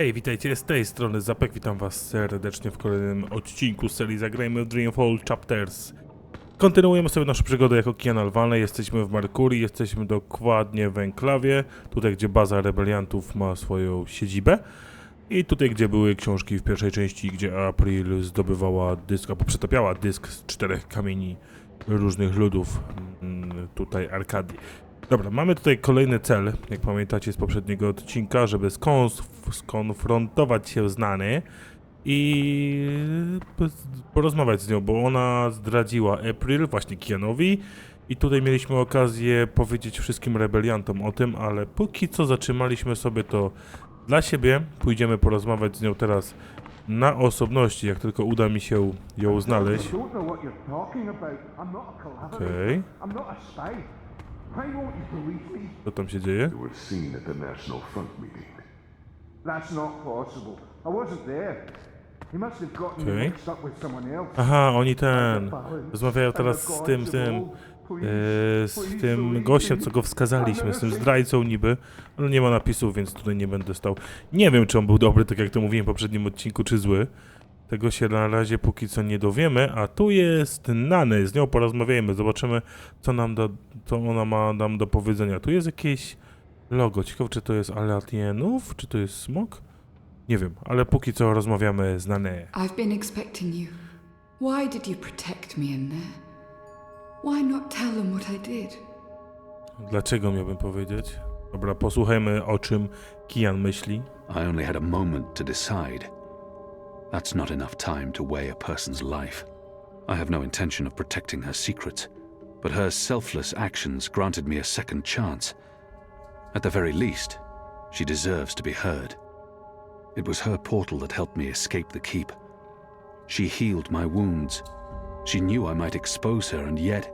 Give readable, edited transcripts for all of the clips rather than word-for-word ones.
Hej, witajcie, z tej strony Zapek, witam was serdecznie w kolejnym odcinku serii Zagrajmy w Dreamfall Chapters. Kontynuujemy sobie naszą przygodę jako Kian. Jesteśmy w Merkurii, jesteśmy dokładnie w enklawie, tutaj gdzie baza rebeliantów ma swoją siedzibę. I tutaj gdzie były książki w pierwszej części, gdzie April zdobywała dysk, albo przetopiała dysk z 4 kamieni różnych ludów, tutaj Arkadii. Dobra, mamy tutaj kolejny cel, jak pamiętacie z poprzedniego odcinka, żeby skonfrontować się z Nany i porozmawiać z nią, bo ona zdradziła April, właśnie Kianowi, i tutaj mieliśmy okazję powiedzieć wszystkim rebeliantom o tym, ale póki co zatrzymaliśmy sobie to dla siebie. Pójdziemy porozmawiać z nią teraz na osobności, jak tylko uda mi się ją znaleźć. Okej. Co tam się dzieje? Okej. Aha, oni rozmawiają teraz z tym gościem, co go wskazaliśmy, z tym zdrajcą niby, ale nie ma napisów, więc tutaj nie będę stał. Nie wiem, czy on był dobry, tak jak to mówiłem w poprzednim odcinku, czy zły. Tego się na razie póki co nie dowiemy, a tu jest Nany, z nią porozmawiajmy, zobaczymy, co ona ma nam do powiedzenia. Tu jest jakieś logo, ciekawe, czy to jest alienów, czy to jest smok? Nie wiem, ale póki co rozmawiamy z Nany. I've been expecting you. Why did you protect me in there? Why not tell them what I did? Dlaczego miałbym powiedzieć? Dobra, posłuchajmy, o czym Kian myśli. I only had a moment to decide. That's not enough time to weigh a person's life. I have no intention of protecting her secrets, but her selfless actions granted me a second chance. At the very least, she deserves to be heard. It was her portal that helped me escape the keep. She healed my wounds. She knew I might expose her, and yet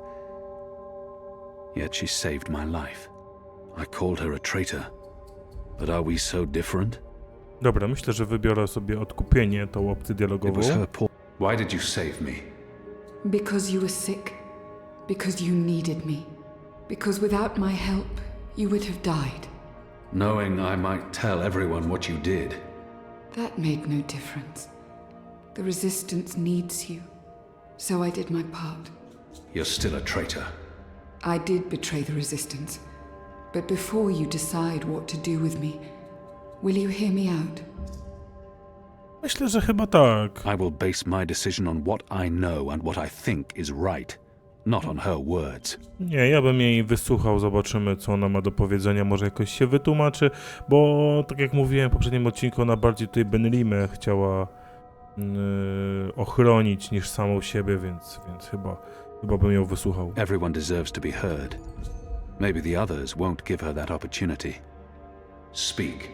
she saved my life. I called her a traitor, but are we so different? Dobra, myślę, że wybiorę sobie odkupienie, tą opcję dialogową. Why did you save me? Because you were sick. Because you needed me. Because without my help, you would have died. Knowing I might tell everyone what you did. That made no difference. The Resistance needs you. So I did my part. You're still a traitor. I did betray the Resistance. But before you decide what to do with me, will you hear me out? Myślę, że chyba tak. I will base my decision on what I know and what I think is right, not on her words. Nie, ja bym jej wysłuchał, zobaczymy, co ona ma do powiedzenia, może jakoś się wytłumaczy, bo tak jak mówiłem w poprzednim odcinku, ona bardziej tutaj Benlimę chciała ochronić niż samą siebie, więc chyba bym ją wysłuchał. Everyone deserves to be heard. Maybe the others won't give her that opportunity. Speak.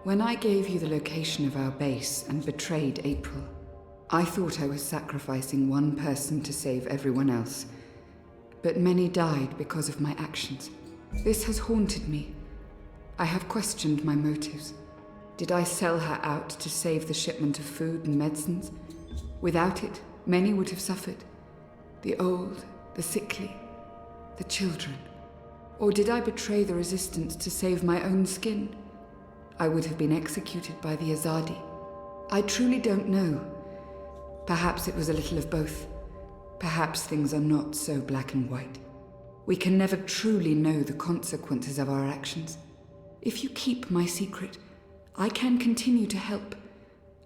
When I gave you the location of our base and betrayed April, I thought I was sacrificing one person to save everyone else. But many died because of my actions. This has haunted me. I have questioned my motives. Did I sell her out to save the shipment of food and medicines? Without it, many would have suffered. The old, the sickly, the children. Or did I betray the Resistance to save my own skin? I would have been executed by the Azadi. I truly don't know. Perhaps it was a little of both. Perhaps things are not so black and white. We can never truly know the consequences of our actions. If you keep my secret, I can continue to help.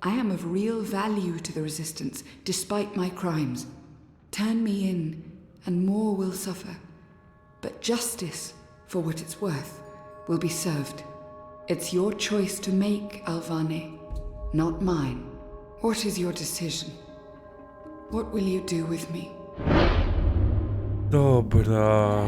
I am of real value to the Resistance, despite my crimes. Turn me in, and more will suffer. But justice, for what it's worth, will be served. It's your choice to make, Alvane, not mine. What is your decision? What will you do with me? Dobra,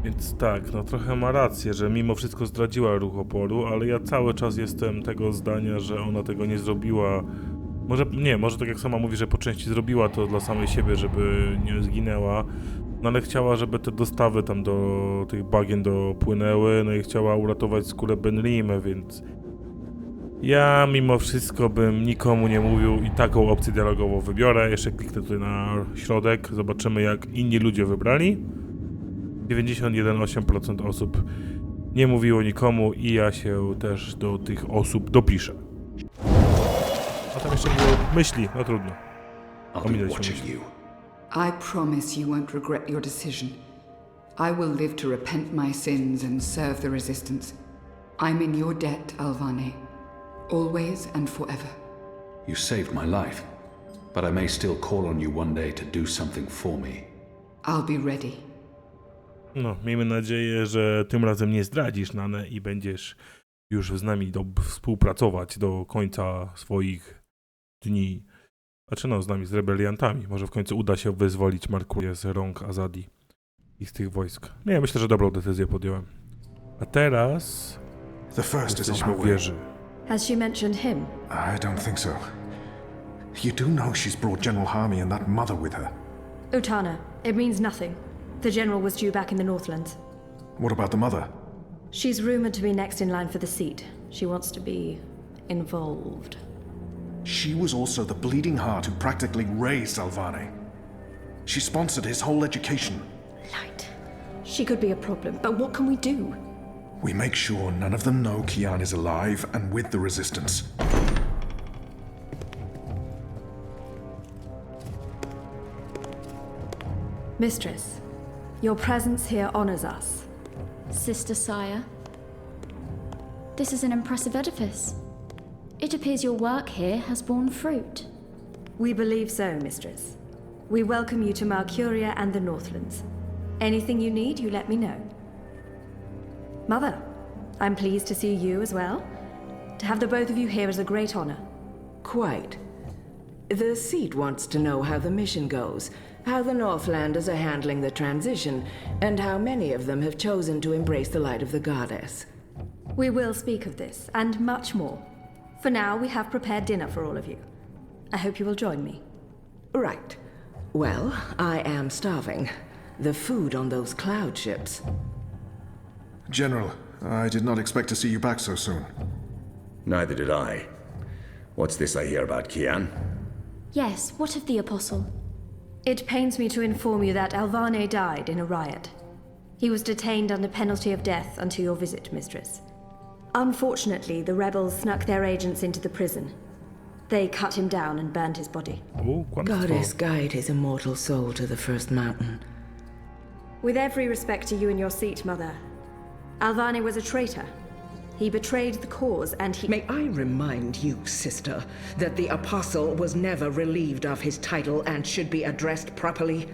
więc tak, no trochę ma rację, że mimo wszystko zdradziła ruch oporu, ale ja cały czas jestem tego zdania, że ona tego nie zrobiła. Może tak jak sama mówi, że po części zrobiła to dla samej siebie, żeby nie zginęła, no ale chciała, żeby te dostawy tam do tych bagien dopłynęły, no i chciała uratować skórę Benlimę, więc ja mimo wszystko bym nikomu nie mówił i taką opcję dialogową wybiorę. Jeszcze kliknę tutaj na środek, zobaczymy jak inni ludzie wybrali. 91,8% osób nie mówiło nikomu i ja się też do tych osób dopiszę. A tam jeszcze było myśli, no trudno. I'll be Ominęliśmy watching myśli. you. I promise you won't regret your decision. I will live to repent my sins and serve the Resistance. I'm in your debt, Alvane. Always and forever. You saved my life, but I may still call on you one day to do something for me. I'll be ready. No, miejmy nadzieję, że tym razem nie zdradzisz Nanę i będziesz już z nami współpracować do końca swoich dni. Znaczy no, z nami, z rebeliantami. Może w końcu uda się wyzwolić Markurię z rąk Azadi i z tych wojsk. Nie, myślę, że dobrą decyzję podjąłem. A teraz The first is on jesteśmy her w way. wieży. Has she mentioned him? I don't think so. You do know she's brought General Harmy and that mother with her. Utana. It means nothing. The general was due back in the Northlands. What about the mother? She's rumored to be next in line for the seat. She wants to be involved. She was also the bleeding heart who practically raised Alvane. She sponsored his whole education. Light. She could be a problem, but what can we do? We make sure none of them know Kian is alive and with the Resistance. Mistress, your presence here honors us. Sister Sire. This is an impressive edifice. It appears your work here has borne fruit. We believe so, Mistress. We welcome you to Mercuria and the Northlands. Anything you need, you let me know. Mother, I'm pleased to see you as well. To have the both of you here is a great honor. Quite. The seat wants to know how the mission goes, how the Northlanders are handling the transition, and how many of them have chosen to embrace the light of the goddess. We will speak of this, and much more. For now, we have prepared dinner for all of you. I hope you will join me. Right. Well, I am starving. The food on those cloud ships. General, I did not expect to see you back so soon. Neither did I. What's this I hear about Kian? Yes, what of the Apostle? It pains me to inform you that Alvane died in a riot. He was detained under penalty of death until your visit, Mistress. Unfortunately, the rebels snuck their agents into the prison. They cut him down and burned his body. Kłamstwo. Goddess guide his immortal soul to the first mountain. With every respect to you and your seat, Mother, Alvane was a traitor. He betrayed the cause and he— May I remind you, sister, that the Apostle was never relieved of his title and should be addressed properly?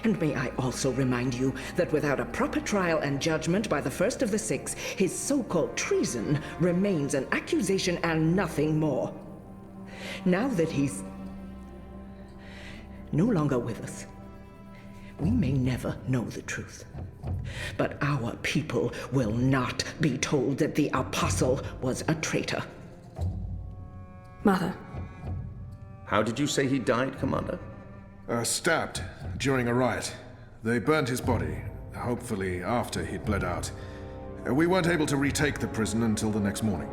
And may I also remind you that without a proper trial and judgment by the first of the six, his so-called treason remains an accusation and nothing more. Now that he's no longer with us, we may never know the truth. But our people will not be told that the Apostle was a traitor. Mother, How did you say he died, Commander? Stabbed during a riot. They burned his body, hopefully after he'd bled out. We weren't able to retake the prison until the next morning.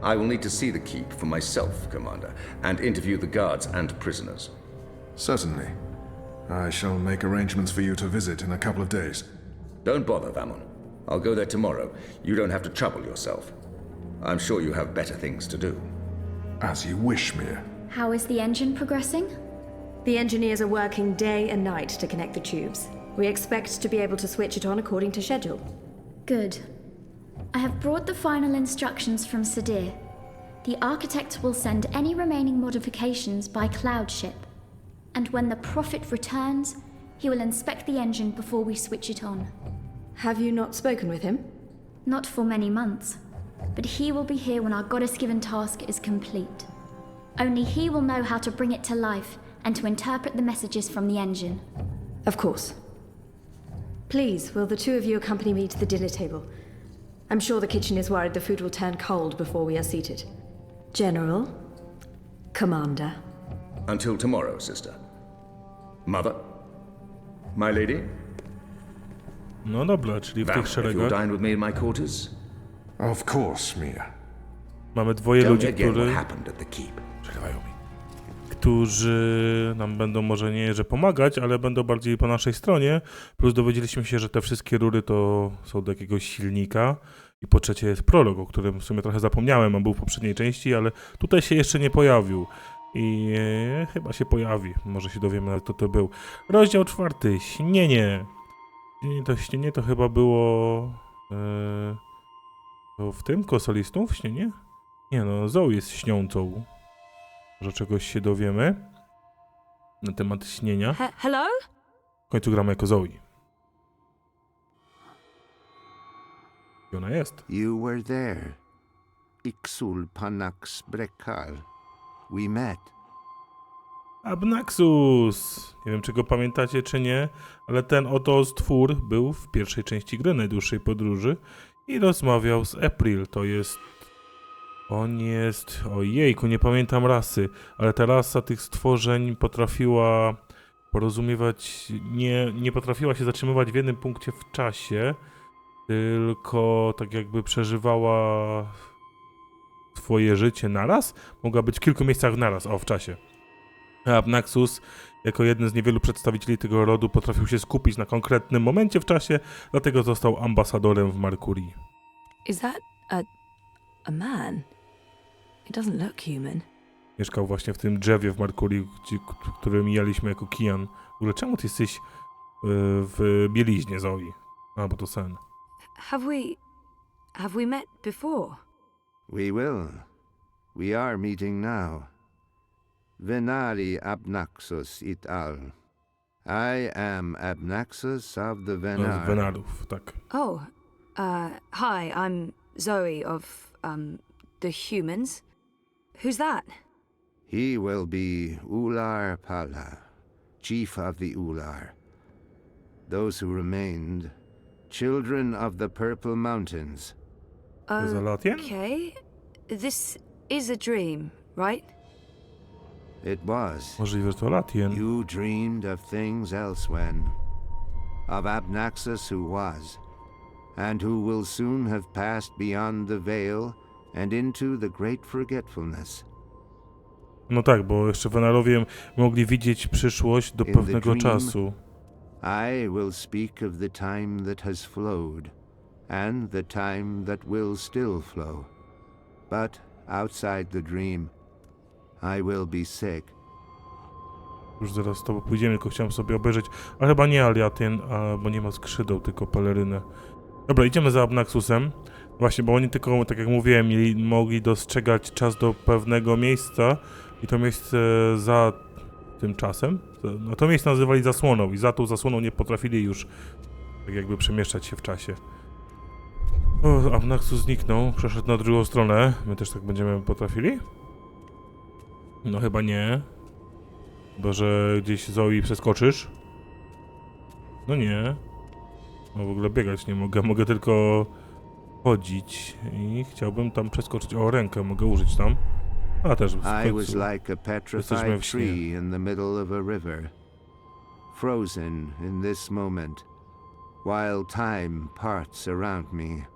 I will need to see the keep for myself, Commander, and interview the guards and prisoners. Certainly. I shall make arrangements for you to visit in a couple of days. Don't bother, Vamon. I'll go there tomorrow. You don't have to trouble yourself. I'm sure you have better things to do. As you wish, Mia. How is the engine progressing? the engineers are working day and night to connect the tubes. We expect to be able to switch it on according to schedule. Good. I have brought the final instructions from Sadir. The architect will send any remaining modifications by cloud ship. And when the Prophet returns, he will inspect the engine before we switch it on. Have you not spoken with him? Not for many months, but he will be here when our goddess-given task is complete. Only he will know how to bring it to life and to interpret the messages from the engine. Of course. Please, will the two of you accompany me to the dinner table? I'm sure the kitchen is worried the food will turn cold before we are seated. General, Commander. Until tomorrow, sister. Mother? My lady? No dobra, czyli w tych Val, if you'll szeregach dine with me in my quarters? Of course, Mia. mamy dwoje Tell me ludzi, again what którzy... happened at the keep. Przegrywają mi. którzy nam będą może nie, że pomagać, ale będą bardziej po naszej stronie. Plus dowiedzieliśmy się, że te wszystkie rury to są do jakiegoś silnika. I po trzecie jest prolog, o którym w sumie trochę zapomniałem, on był w poprzedniej części, ale tutaj się jeszcze nie pojawił. I chyba się pojawi, może się dowiemy nawet kto to był. Rozdział 4, śnienie. Śnienie to chyba było... to w tym konsolistów śnienie? Nie no, Zoe jest śniącą. Może czegoś się dowiemy na temat śnienia. Hello? W końcu gramy jako Zoe. I ona jest. You were there. Ixul panax brekal. We met. Abnaxus! Nie wiem, czy go pamiętacie, czy nie, ale ten oto stwór był w pierwszej części gry Najdłuższej Podróży i rozmawiał z April. To jest... On jest... Ojejku, nie pamiętam rasy, ale ta rasa tych stworzeń potrafiła porozumiewać... Nie potrafiła się zatrzymywać w jednym punkcie w czasie, tylko tak jakby przeżywała swoje życie naraz. Mogła być w kilku miejscach naraz, w czasie. Abnaxus, jako jeden z niewielu przedstawicieli tego rodu, potrafił się skupić na konkretnym momencie w czasie, dlatego został ambasadorem w Merkurii. Is that a man? He doesn't look human. Mieszkał właśnie w tym drzewie w Merkurii, które mijaliśmy jako Kian. W ogóle czemu ty jesteś w bieliźnie, Zoe? A, bo to sen. Have we met before? We will. We are meeting now. Venari Abnaxus it al. I am Abnaxus of the Venar. Venarów, tak. Oh, hi, I'm Zoe of, the humans. Who's that? He will be Ular Pala, chief of the Ular. Those who remained, children of the Purple Mountains. Is a Latian? Okay. This is a dream, right? It was. Możliwe, że to Latian. You dreamed of things elsewhen. Of Abnaxus who was, and who will soon have passed beyond the veil and into the great forgetfulness. No tak, bo jeszcze Venarowie mogli widzieć przyszłość do pewnego czasu. I will speak of the time that has flowed, and the time that will still flow. But outside the dream, I will be sick. Już zaraz z tobą pójdziemy, tylko chciałem sobie obejrzeć. Ale chyba nie Aliatien, bo nie ma skrzydeł, tylko pelerynę. Dobra, idziemy za Abnaxusem. Właśnie, bo oni tylko, tak jak mówiłem, mogli dostrzegać czas do pewnego miejsca i to miejsce za tym czasem. No to miejsce nazywali zasłoną i za tą zasłoną nie potrafili już tak jakby przemieszczać się w czasie. O, Abnaxus zniknął, przeszedł na drugą stronę. My też tak będziemy potrafili? No chyba nie. Chyba, że gdzieś Zoe przeskoczysz. No nie. No w ogóle biegać nie mogę, mogę tylko chodzić i chciałbym tam przeskoczyć. O, rękę mogę użyć tam. A też w I was końcu. like a petrified tree in the middle of a river, frozen in this moment, while time parts around me.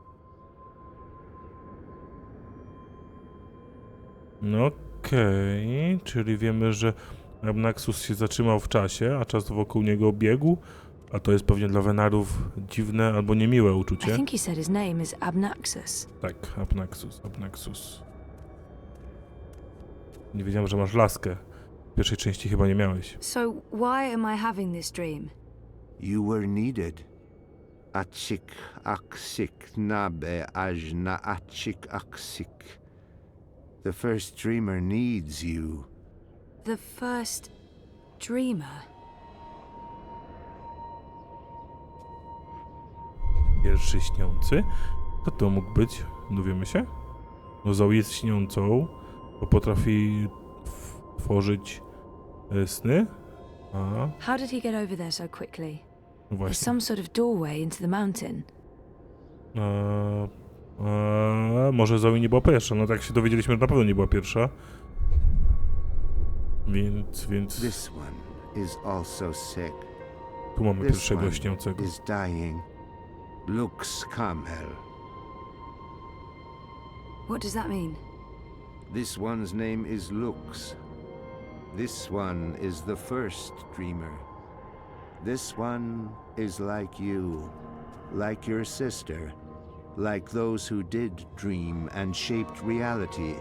No okej, czyli wiemy, że Abnaxus się zatrzymał w czasie, a czas wokół niego biegł, a to jest pewnie dla Venarów dziwne albo niemiłe I uczucie. think he said his name is Abnaxus. Tak, Abnaxus. Nie wiedziałem, że masz laskę. W pierwszej części chyba nie miałeś. So why am I having this dream? You were needed. Achik aksik nabe ajna achik aksik. The first dreamer needs you. The first dreamer. Pierwszy śniący? Kto to mógł być? Dowiemy się? No Zoe jest śniącą, bo potrafi tworzyć sny. A, How did he get over there so quickly? no There's właśnie. some sort of doorway into the mountain. Może Zoe nie była pierwsza. No tak się dowiedzieliśmy, że na pewno nie była pierwsza. Więc This one is also sick. tu mamy This pierwszego one śniącego. is dying. Lux Kamel. What does that mean? This one's name is Lux. This one is the first dreamer. This one is like you, like your sister, like those who did dream and shaped reality.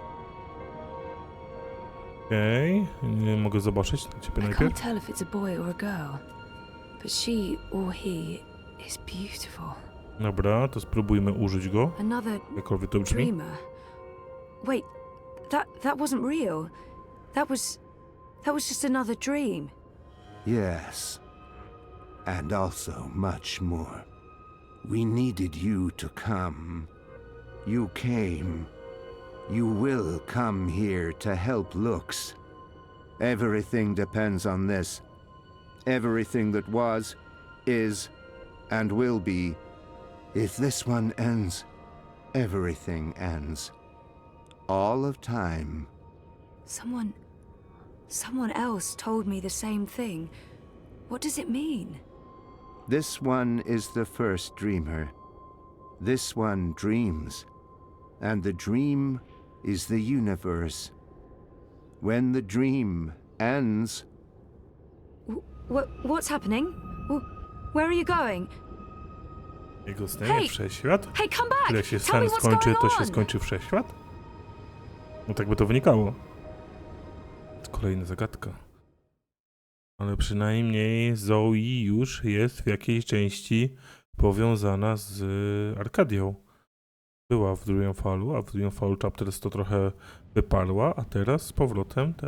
Okej, nie mogę zobaczyć na ciebie I can't najpierw. tell if it's a boy or a girl, but she or he is beautiful. Dobra, to spróbujmy użyć go, Another jakkolwiek to brzmi. dreamer. Wait, that wasn't real. That was just another dream. Yes, and also much more. We needed you to come. You came. You will come here to help Lux. Everything depends on this. Everything that was, is, and will be. If this one ends, everything ends. All of time. Someone else told me the same thing. What does it mean? This one is the first dreamer. This one dreams. And the dream is the universe. When the dream ends... What's happening? Where are you going? Jego stanie wszechświat? Hey, come back! Jak się Tell sen me what's skończy, going to się on. skończy wszechświat? No tak by to wynikało. Kolejna zagadka. Ale przynajmniej Zoe już jest w jakiejś części powiązana z Arkadią. Była w Dreamfallu, a w Dreamfall Chapters to trochę wyparła, a teraz z powrotem te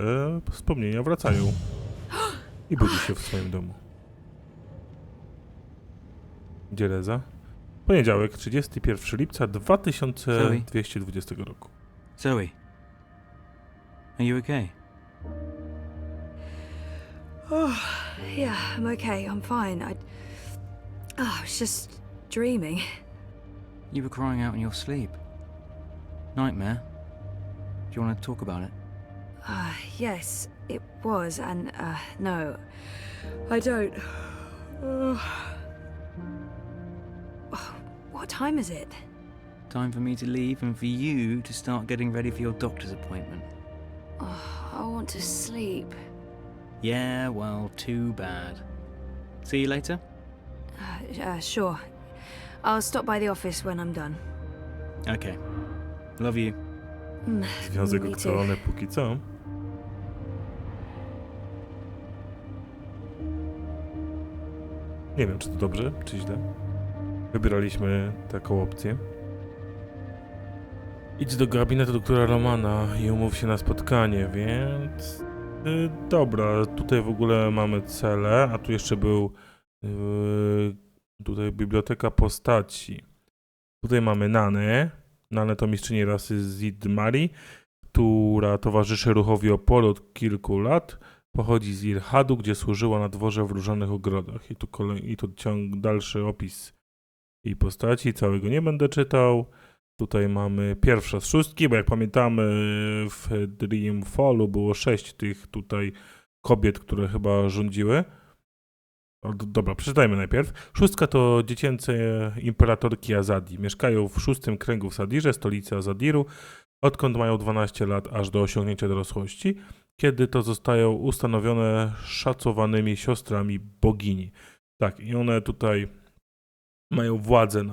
wspomnienia wracają. I budzi się w swoim domu. Gdzie Reza? Poniedziałek, 31 lipca 2220 roku. Zoe, are you okay? Oh, yeah, I'm okay. I'm fine. I was just dreaming. You were crying out in your sleep. Nightmare? Do you want to talk about it? Yes, it was, and no, I don't. What time is it? Time for me to leave and for you to start getting ready for your doctor's appointment. I want to sleep. Yeah, well, too bad. See you later? Sure. I'll stop by the office when I'm done. Okay. Love you. Związek Me too. ustalony póki co. Nie wiem, czy to dobrze, czy źle. Wybieraliśmy taką opcję. Idź do gabinetu doktora Romana i umów się na spotkanie, więc... dobra, tutaj w ogóle mamy cele, a tu jeszcze był... tutaj biblioteka postaci. Tutaj mamy Nanę. Nanę to mistrzyni rasy Zidmari, która towarzyszy ruchowi oporu od kilku lat. Pochodzi z Irhadu, gdzie służyła na dworze w różanych ogrodach. I tu dalszy opis jej postaci. Całego nie będę czytał. Tutaj mamy pierwsza z szóstki, bo jak pamiętamy w Dreamfallu było 6 tych tutaj kobiet, które chyba rządziły. Dobra, przeczytajmy najpierw. Szóstka to dziecięce imperatorki Azadi. Mieszkają w 6. kręgu w Sadirze, stolicy Azadiru, odkąd mają 12 lat aż do osiągnięcia dorosłości, kiedy to zostają ustanowione szacowanymi siostrami bogini. Tak, i one tutaj mają władzę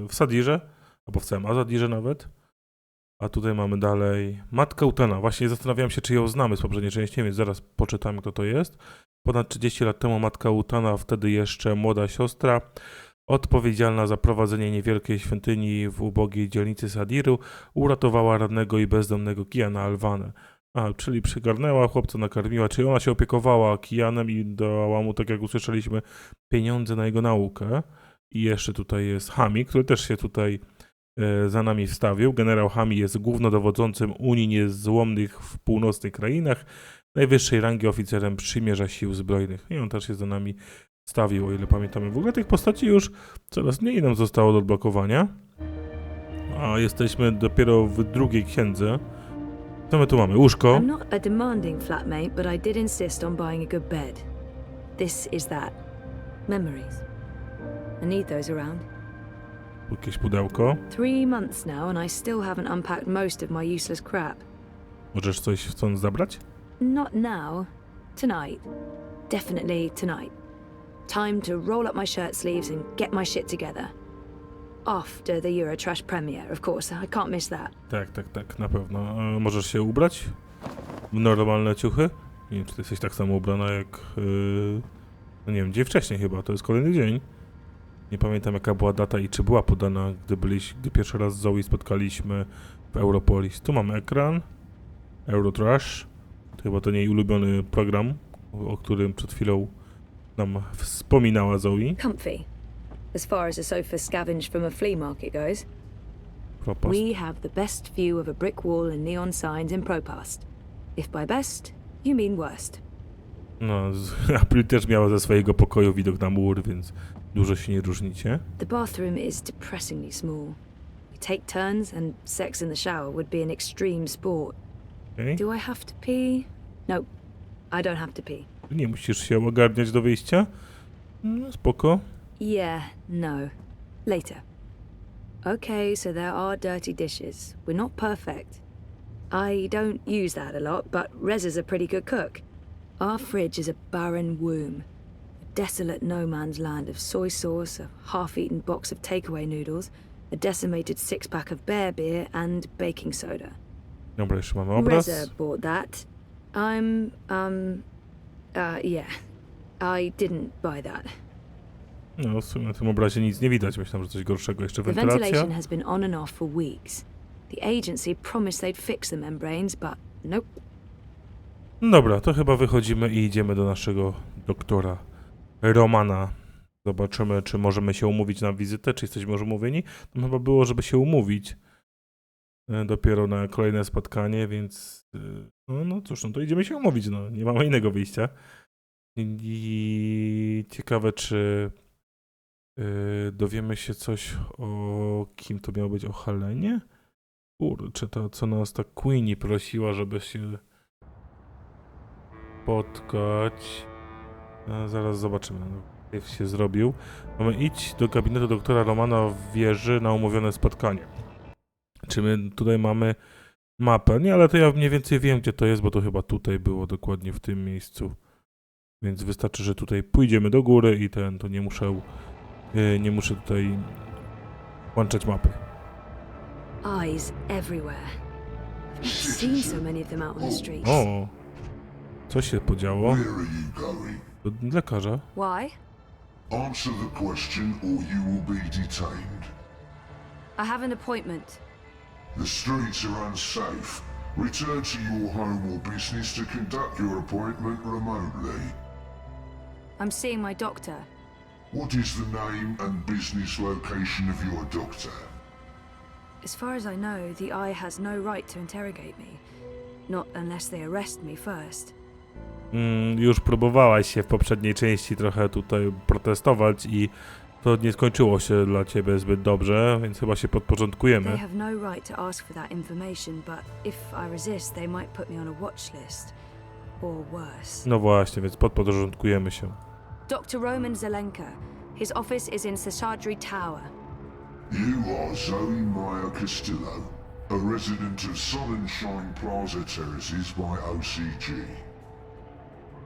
w Sadirze, albo w całym Azadirze nawet. A tutaj mamy dalej matkę Utena. Właśnie zastanawiałem się, czy ją znamy z poprzedniej części, więc zaraz poczytam, kto to jest. Ponad 30 lat temu matka Utena, wtedy jeszcze młoda siostra, odpowiedzialna za prowadzenie niewielkiej świątyni w ubogiej dzielnicy Sadiru, uratowała rannego i bezdomnego Kiana Alvanę. Czyli przygarnęła, chłopca nakarmiła, czyli ona się opiekowała Kianem i dała mu, tak jak usłyszeliśmy, pieniądze na jego naukę. I jeszcze tutaj jest Hami, który też się tutaj za nami wstawił. Generał Hami jest głównodowodzącym Unii Niezłomnych w północnych krainach, najwyższej rangi oficerem przymierza sił zbrojnych. I on też się za nami wstawił, o ile pamiętamy. W ogóle tych postaci już coraz mniej nam zostało do odblokowania. A jesteśmy dopiero w drugiej księdze. Co my tu mamy? Łóżko. I'm not a demanding flatmate, but I did insist on buying a good bed. This is that. Memories. I need those around. Jakieś pudełko. 3 months now and I still haven't unpacked most of my useless crap. Możesz coś stąd zabrać? Not now. Tonight. Definitely tonight. Time to roll up my shirt sleeves and get my shit together. After the Eurotrash premiere, of course. I can't miss that. Tak, na pewno. A możesz się ubrać w normalne ciuchy? Nie wiem, czy ty jesteś tak samo ubrana jak... no nie wiem, dzień wcześniej chyba, to jest kolejny dzień. Nie pamiętam jaka była data i czy była podana, gdy pierwszy raz z Zoe spotkaliśmy w Europolis. Tu mamy ekran. Eurotrash. To chyba ten jej ulubiony program, o którym przed chwilą nam wspominała Zoe. Comfy. As far as a sofa scavenged from a flea market goes. Propast. We have the best view of a brick wall and neon signs in Propast. If by best, you mean worst. No, April też miała ze swojego pokoju widok na mur, więc dużo się nie różnicie. The bathroom is depressingly small. You take turns and sex in the shower would be an extreme sport. Okay. Do I have to pee? No, I don't have to pee. Nie musisz się ogarniać do wyjścia. No, spoko. Yeah, no. Later. Okay, so there are dirty dishes. We're not perfect. I don't use that a lot, but Rez is a pretty good cook. Our fridge is a barren womb. A desolate no man's land of soy sauce, a half-eaten box of takeaway noodles, a decimated six-pack of bear beer, and baking soda. Dobra, jeszcze mamy obraz. Reza bought that. Yeah. I didn't buy that. No, w sumie na tym obrazie nic nie widać. Myślałem, że coś gorszego. Jeszcze The wentylacja. ventilation has been on and off for weeks. The agency promised they'd fix the membranes, but nope. Dobra, to chyba wychodzimy i idziemy do naszego doktora Romana. Zobaczymy, czy możemy się umówić na wizytę, czy jesteśmy już umówieni. Tam chyba było, żeby się umówić dopiero na kolejne spotkanie, więc no cóż, no to idziemy się umówić, no nie mamy innego wyjścia. I ciekawe, czy dowiemy się coś o kim to miało być, o Helenie? Kurczę, to co nas ta Queenie prosiła, żeby się spotkać. Zaraz zobaczymy. Jak się zrobił. Mamy iść do gabinetu doktora Romana w wieży na umówione spotkanie. Czy my tutaj mamy mapę? Nie, ale to ja mniej więcej wiem, gdzie to jest, bo to chyba tutaj było dokładnie w tym miejscu. Więc wystarczy, że tutaj pójdziemy do góry i to nie muszę tutaj włączać mapy. Eyes everywhere. I've never seen so many of them out on the streets. O! Co się podziało? Do lekarza. Why? Answer the question or you will be detained. I have an appointment. The streets are unsafe. Return to your home or business to conduct your appointment remotely. I'm seeing my doctor. What is the name and business location of your doctor? As far as I know, the Eye has no right to interrogate me. Not unless they arrest me first. Już próbowałaś się w poprzedniej części trochę tutaj protestować i to nie skończyło się dla ciebie zbyt dobrze, więc chyba się podporządkujemy. They have no right to ask for that information, but if I resist, they might put me on a watch list. Or worse. No właśnie, więc podporządkujemy się. Dr. Roman Zelenka. His office is in Seshadri Tower. You are Zoe Meyer Castillo, a resident of Sonnenschein Plaza Terraces by OCG.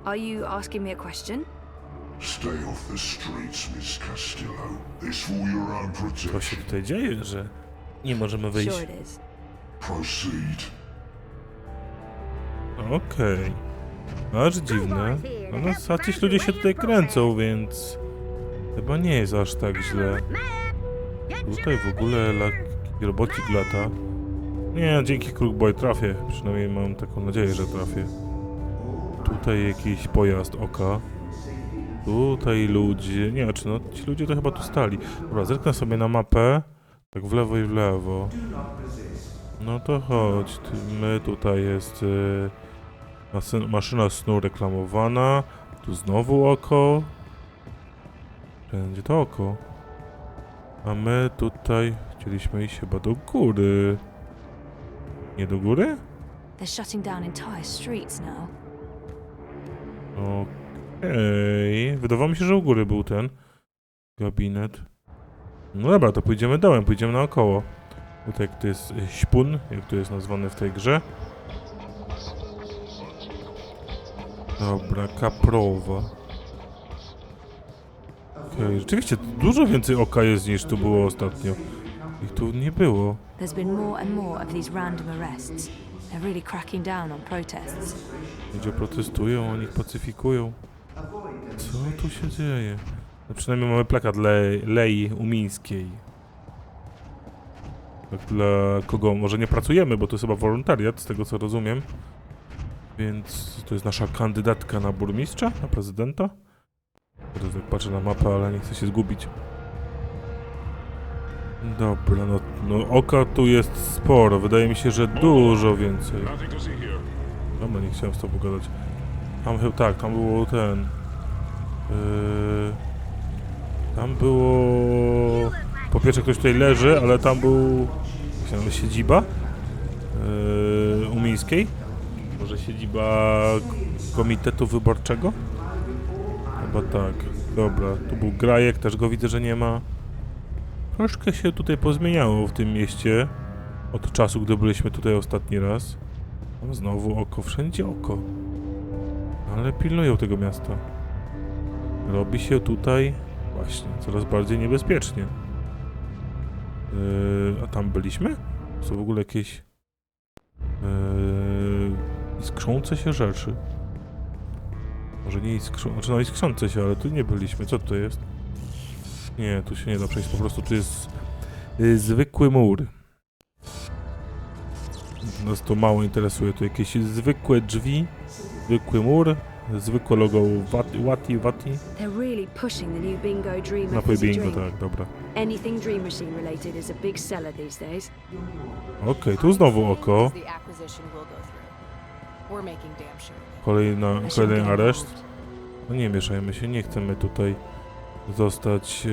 Are you asking me a question? Stay off the streets, Miss Castillo. This for your own Co się protection. tutaj dzieje, że nie możemy wyjść? Sure it is. Proceed. Okej. Aż dziwne. A ci ludzie się tutaj kręcą, więc chyba nie jest aż tak źle. Tutaj w ogóle robocik lata. Nie, dzięki Krugboy trafię. Przynajmniej mam taką nadzieję, że trafię. Tutaj jakiś pojazd oka. Tutaj ludzie. Nie, czy no ci ludzie to chyba tu stali. Dobra, zerknę sobie na mapę. Tak w lewo i w lewo. No to chodź. My tutaj jest maszyna snu reklamowana. Tu znowu oko. Będzie to oko. A my tutaj chcieliśmy iść chyba do góry. Nie do góry? They're shutting down entire streets now. Okej. Wydawało mi się, że u góry był ten gabinet. No dobra, to pójdziemy dołem, pójdziemy naokoło. Tutaj jak to jest śpun, jak to jest nazwane w tej grze. Dobra, kaprowa. Okej, rzeczywiście dużo więcej oka jest niż tu było ostatnio. Ich tu nie było. There's been more and more of these random arrests. They're really cracking down on protests. Ludzie protestują, oni ich pacyfikują. Co tu się dzieje? No przynajmniej mamy plakat Lei Umińskiej. Tak dla kogo może nie pracujemy, bo to jest chyba wolontariat, z tego co rozumiem. Więc to jest nasza kandydatka na burmistrza, na prezydenta. Teraz tak patrzę na mapę, ale nie chcę się zgubić. Dobra, no oka tu jest sporo. Wydaje mi się, że dużo więcej. Dobra, nie chciałem z tobą pogadać. Tam było ten... tam było... Po pierwsze ktoś tutaj leży, ale tam był... siedziba Umińskiej. Może siedziba komitetu wyborczego? Chyba tak. Dobra, tu był Grajek, też go widzę, że nie ma. Troszkę się tutaj pozmieniało w tym mieście od czasu, gdy byliśmy tutaj ostatni raz. Tam znowu oko, wszędzie oko. Ale pilnują tego miasta. Robi się tutaj właśnie coraz bardziej niebezpiecznie. A tam byliśmy? Są w ogóle jakieś iskrzące się rzeczy. Może nie iskrzące, znaczy no iskrzące się, ale tu nie byliśmy. Co to jest? Nie, tu się nie da przejść, po prostu tu jest zwykły mur. Nas to mało interesuje, tu jakieś zwykłe drzwi, zwykły mur, zwykłe logo Wati. They're really pushing the new bingo dream Napój bingo, tak, dobra. Anything Dream Machine related is a big seller these days. Okej, tu znowu oko. Kolejny areszt. No nie mieszajmy się, nie chcemy tutaj zostać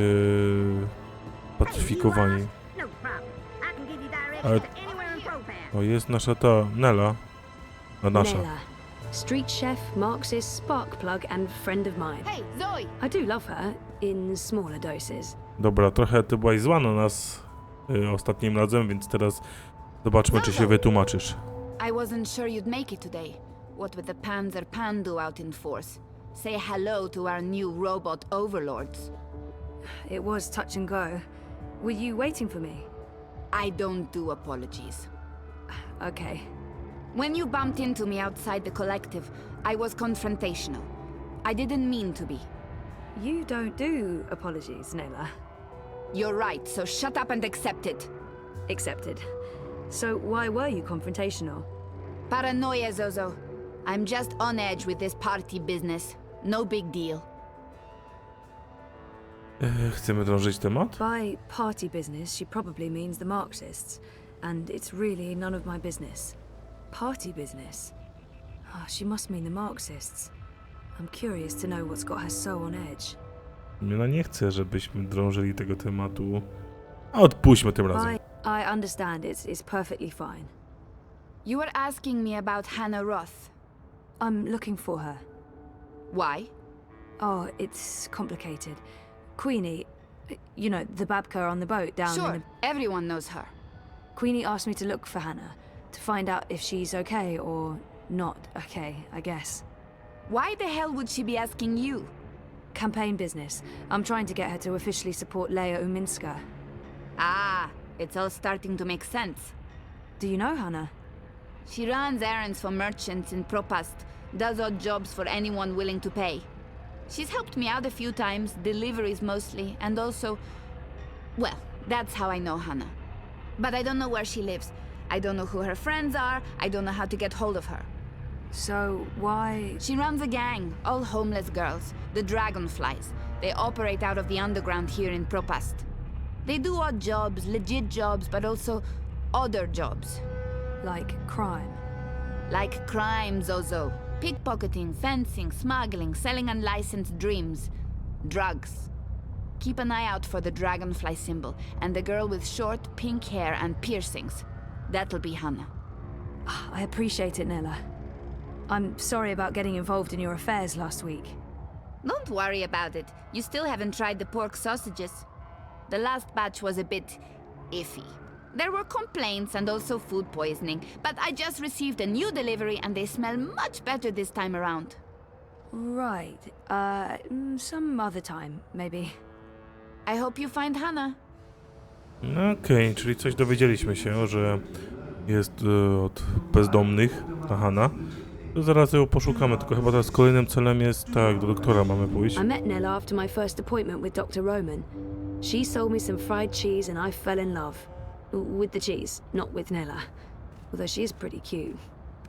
pacyfikowani. Ale to jest nasza ta Nella. A nasza. Nella, street chef, Marxist, spark plug and friend of mine. Hey, Zoe! I do love her in smaller doses. Dobra, trochę ty byłaś zła na nas ostatnim razem, więc teraz zobaczmy, czy się wytłumaczysz. I wasn't sure you'd make it today. What with the Panzer Pandu out in force. Say hello to our new robot overlords. It was touch and go. Were you waiting for me? I don't do apologies. Okay. When you bumped into me outside the collective, I was confrontational. I didn't mean to be. You don't do apologies, Nella. You're right, so shut up and accept it. Accepted. So why were you confrontational? Paranoia, Zozo. I'm just on edge with this party business. No big deal. Chcemy drążyć temat? By party business, she probably means the Marxists. And it's really none of my business. Party business? Oh, she must mean the Marxists. I'm curious to know what's got her so on edge. Ona nie chce, żebyśmy drążyli tego tematu. A odpuśćmy tym razem. I understand. It's perfectly fine. You were asking me about Hannah Roth. I'm looking for her. Why? Oh, it's complicated. Queenie, you know, the babka on the boat down Sure, in everyone knows her. Queenie asked me to look for Hannah, to find out if she's okay or not okay, I guess. Why the hell would she be asking you? Campaign business. I'm trying to get her to officially support Leia Uminska. Ah, it's all starting to make sense. Do you know Hannah? She runs errands for merchants in Propast, does odd jobs for anyone willing to pay. She's helped me out a few times, deliveries mostly, and also... Well, that's how I know Hannah. But I don't know where she lives. I don't know who her friends are, I don't know how to get hold of her. So, why... She runs a gang, all homeless girls, the Dragonflies. They operate out of the underground here in Propast. They do odd jobs, legit jobs, but also other jobs. Like crime? Like crime, Zozo. Pickpocketing, fencing, smuggling, selling unlicensed dreams. Drugs. Keep an eye out for the dragonfly symbol, and the girl with short, pink hair and piercings. That'll be Hannah. I appreciate it, Nella. I'm sorry about getting involved in your affairs last week. Don't worry about it. You still haven't tried the pork sausages. The last batch was a bit iffy. There were complaints and also food poisoning, but I just received a new delivery and they smell much better this time around. Right. Some other time, maybe. I hope you find Hannah. Okej, czyli coś dowiedzieliśmy się, że jest od bezdomnych, ta Hanna. To zaraz ją poszukamy, tylko chyba teraz kolejnym celem jest, tak, do doktora mamy pójść. I met Nella after my first appointment with Dr. Roman. She sold me some fried cheese and I fell in love. With the cheese, not with Nella. Although she is pretty cute.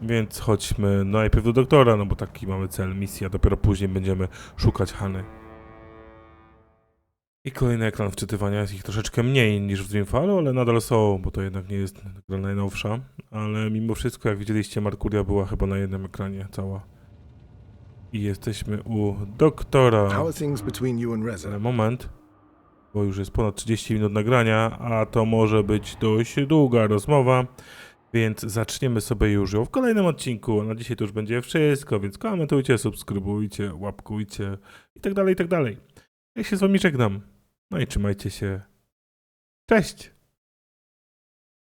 Więc chodźmy najpierw do doktora, no bo taki mamy cel, misja, dopiero później będziemy szukać Hanny. I kolejny ekran wczytywania, jest ich troszeczkę mniej niż w Dreamfallu, ale nadal są, bo to jednak nie jest gra najnowsza. Ale mimo wszystko, jak widzieliście, Merkuria była chyba na jednym ekranie cała. I jesteśmy u doktora. Ale moment, bo już jest ponad 30 minut nagrania, a to może być dość długa rozmowa. Więc zaczniemy sobie już ją w kolejnym odcinku. Na dzisiaj to już będzie wszystko, więc komentujcie, subskrybujcie, łapkujcie i tak dalej, i tak dalej. Ja się z wami żegnam. No i trzymajcie się. Cześć!